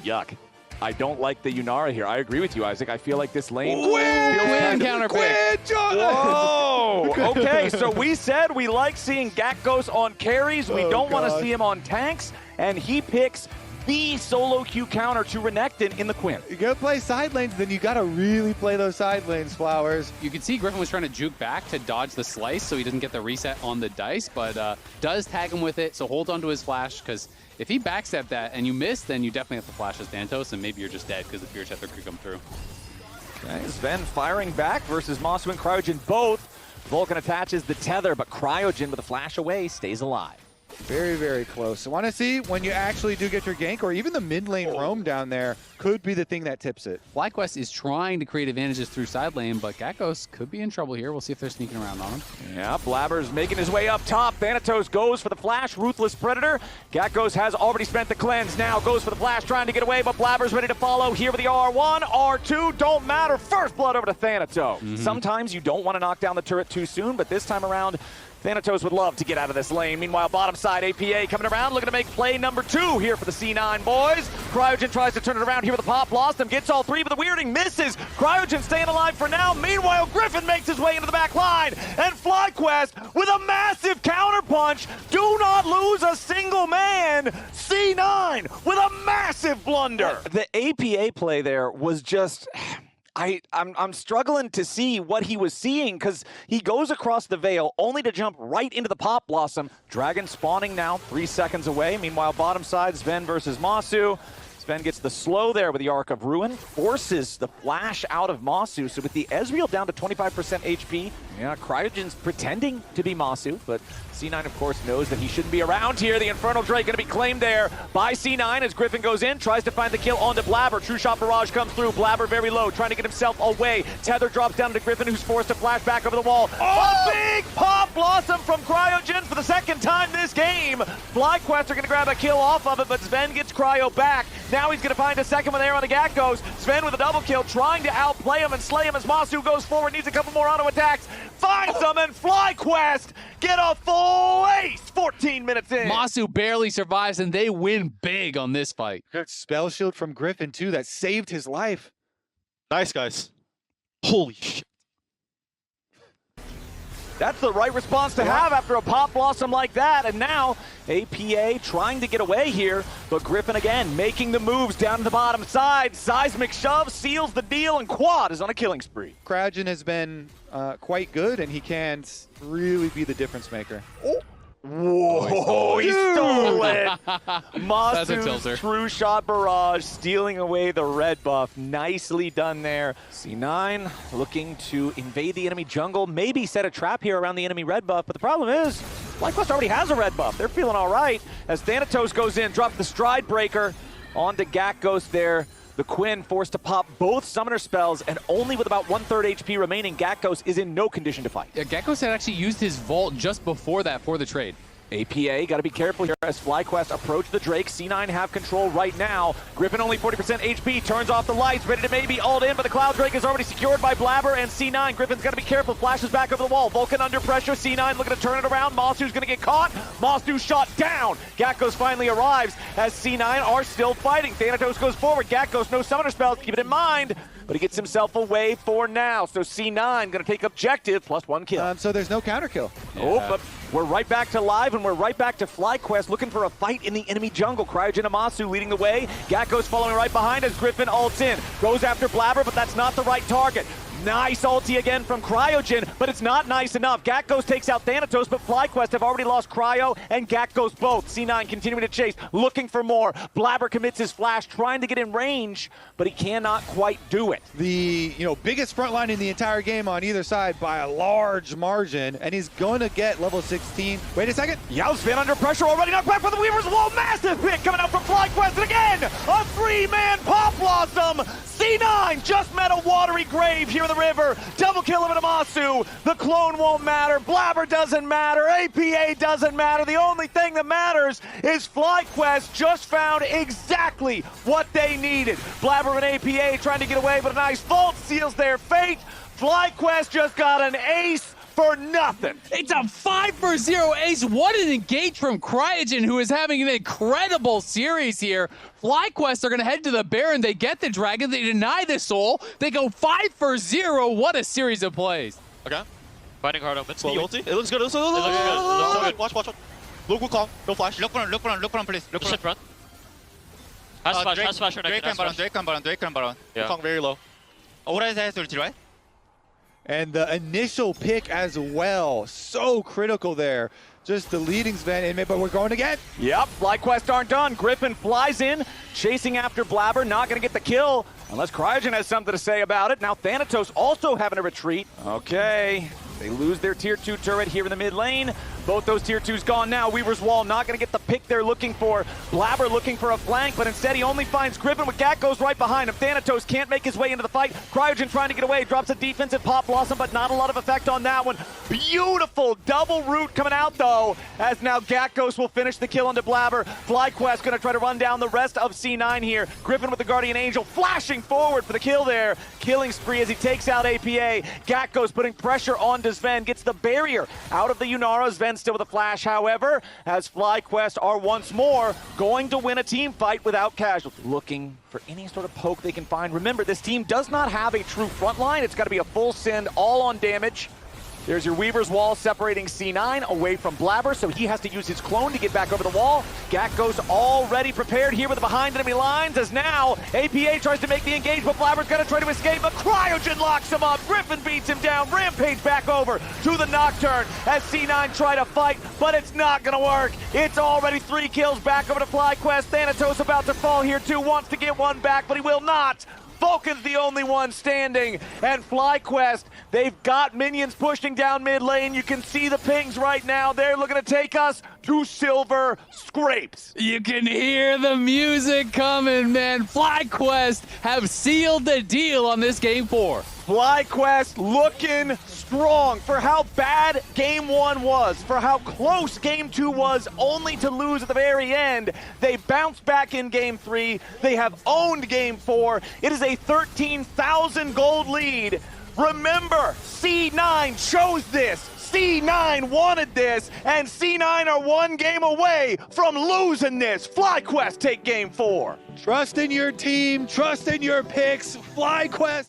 Yuck. I don't like the Yunara here. I agree with you, Isaac. I feel like this lane Quinn counter pick. Whoa! Okay, so we said we like seeing Gakgos on carries. We don't want to see him on tanks, and he picks the solo Q counter to Renekton in the Quinn. You gotta play side lanes, then you gotta really play those side lanes, Flowers. You can see Griffin was trying to juke back to dodge the slice so he doesn't get the reset on the dice, but does tag him with it, so hold on to his flash, because if he backstep that and you miss, then you definitely have to flash as Thanatos, and maybe you're just dead because the Fear Scepter could come through. Okay, Sven firing back versus Masu and Cryogen both. Vulcan attaches the tether, but Cryogen with a flash away stays alive. Very, very close. I want to see when you actually do get your gank, or even the mid lane roam down there could be the thing that tips it. FlyQuest is trying to create advantages through side lane, but Gakgos could be in trouble here. We'll see if they're sneaking around on him. Yeah, Blabber's making his way up top. Thanatos goes for the flash, Ruthless Predator. Gakgos has already spent the cleanse, now goes for the flash, trying to get away, but Blabber's ready to follow here with the R1, R2, don't matter. First blood over to Thanatos. Sometimes you don't want to knock down the turret too soon, but this time around, Thanatos would love to get out of this lane. Meanwhile, bottom side, APA coming around, looking to make play number 2 here for the C9 boys. Cryogen tries to turn it around here with a pop. Lost him, gets all 3, but the weirding misses. Cryogen staying alive for now. Meanwhile, Griffin makes his way into the back line. And FlyQuest with a massive counterpunch. Do not lose a single man. C9 with a massive blunder. The APA play there was just... I'm struggling to see what he was seeing, because he goes across the Veil only to jump right into the Pop Blossom. Dragon spawning now 3 seconds away. Meanwhile, bottom side, Sven versus Masu. Sven gets the slow there with the Arc of Ruin, forces the flash out of Masu. So with the Ezreal down to 25% HP, yeah, Cryogen's pretending to be Masu, but C9, of course, knows that he shouldn't be around here. The Infernal Drake going to be claimed there by C9 as Griffin goes in, tries to find the kill onto Blabber. True Shot Barrage comes through. Blabber very low, trying to get himself away. Tether drops down to Griffin, who's forced to flash back over the wall. A big Pop Blossom from Cryogen for the second time this game. FlyQuest are going to grab a kill off of it, but Sven gets Cryo back. Now he's going to find a second one there on the Gakgos. Sven with a double kill, trying to outplay him and slay him as Masu goes forward, needs a couple more auto attacks. Finds them, and FlyQuest get a full ace 14 minutes in. Masu barely survives, and they win big on this fight. Good spell shield from Griffin, too, that saved his life. Nice, guys. Holy shit. That's the right response to have after a Pop Blossom like that. And now APA trying to get away here, but Griffin again making the moves down to the bottom side. Seismic shove seals the deal, and Quad is on a killing spree. Cryogen has been quite good, and he can really be the difference maker. Whoa, he stole it. That's a tilter. Masu's True Shot Barrage stealing away the red buff. Nicely done there. C9 looking to invade the enemy jungle, maybe set a trap here around the enemy red buff, but the problem is FlyQuest already has a red buff. They're feeling all right as Thanatos goes in, drops the Stride Breaker onto Gakgos there. The Quinn forced to pop both summoner spells, and only with about 1/3 HP remaining, Gakgos is in no condition to fight. Yeah, Gakgos had actually used his Vault just before that for the trade. APA got to be careful here as FlyQuest approach the Drake. C9 have control right now. Griffin only 40% HP, turns off the lights, ready to maybe ult in, but the Cloud Drake is already secured by Blabber and C9. Griffin's got to be careful, flashes back over the wall. Vulcan under pressure, C9 looking to turn it around. Masu's going to get caught. Masu shot down. Gakgos finally arrives as C9 are still fighting. Thanatos goes forward. Gakgos, no summoner spells, keep it in mind, but he gets himself away for now. So C9 going to take objective, +1 kill. So there's no counter kill. Yeah. Oh, but we're right back to live, and we're right back to FlyQuest looking for a fight in the enemy jungle. Cryogen and Masu leading the way. Gakgos following right behind as Griffin ults in. Goes after Blabber, but that's not the right target. Nice ulti again from Cryogen, but it's not nice enough. Gakgos takes out Thanatos, but FlyQuest have already lost Cryo and Gakgos both. C9 continuing to chase, looking for more. Blabber commits his flash, trying to get in range, but he cannot quite do it. The biggest front line in the entire game on either side by a large margin, and he's going to get level 16. Wait a second. Yow's been under pressure already. Knocked back for the Weaver's Wall. Massive pick coming out from FlyQuest, and again, a 3-man Pop Blossom. C9 just met a watery grave here in the river. Double kill him into Masu. The clone won't matter. Blabber doesn't matter. APA doesn't matter. The only thing that matters is FlyQuest just found exactly what they needed. Blabber and APA trying to get away, but a nice vault seals their fate. FlyQuest just got an ace for nothing. It's a 5-for-0 ace. What an engage from Cryogen, who is having an incredible series here. FlyQuest are going to head to the Baron. They get the Dragon. They deny the Soul. They go 5-for-0. What a series of plays. Okay. Fighting hard open. The Slowly. ulti. It looks good. It looks good. It looks good. It looks good. Watch, watch, watch. Look, will calm. No flash. Look around, please. Look Shit, around. run. Has flash, has flash. Drake and Baron, Drake and Baron. Yeah. Kong very low. Aura has ulti, right? And the initial pick as well, so critical there. Just the leading Sven, but we're going again. Yep, FlyQuest aren't done. Griffin flies in, chasing after Blabber, not going to get the kill, unless Cryogen has something to say about it. Now Thanatos also having a retreat. Okay, they lose their tier 2 turret here in the mid lane. Both those tier 2s gone now. Weaver's Wall not going to get the pick they're looking for. Blabber looking for a flank, but instead he only finds Griffin with Gat goes right behind him. Thanatos can't make his way into the fight. Cryogen trying to get away, drops a defensive Pop Blossom, but not a lot of effect on that one. Beautiful double root coming out though, as now Gatghost will finish the kill onto Blabber. FlyQuest going to try to run down the rest of C9 here. Griffin with the Guardian Angel flashing forward for the kill there. Killing spree as he takes out APA. Gatghost putting pressure on Sven, gets the barrier out of the Yunara. Sven still with a flash, however, as FlyQuest are once more going to win a team fight without casualties. Looking for any sort of poke they can find. Remember, this team does not have a true front line. It's got to be a full send, all on damage. There's your Weaver's Wall separating C9 away from Blabber, so he has to use his clone to get back over the wall. Gatghost already prepared here with the behind enemy lines, as now APA tries to make the engage, but Blabber's gonna try to escape, but Cryogen locks him up. Griffin beats him down. Rampage back over to the Nocturne as C9 try to fight, but it's not gonna work. It's already 3 kills back over to FlyQuest. Thanatos about to fall here too, wants to get one back, but he will not. Vulcan's the only one standing, and FlyQuest, they've got minions pushing down mid lane. You can see the pings right now. They're looking to take us to silver scrapes. You can hear the music coming, man. FlyQuest have sealed the deal on this game 4. FlyQuest looking strong for how bad game 1 was, for how close game 2 was, only to lose at the very end. They bounced back in game 3. They have owned game 4. It is a 13,000 gold lead. Remember, C9 chose this. C9 wanted this, and C9 are 1 game away from losing this. FlyQuest take game 4. Trust in your team, trust in your picks, FlyQuest.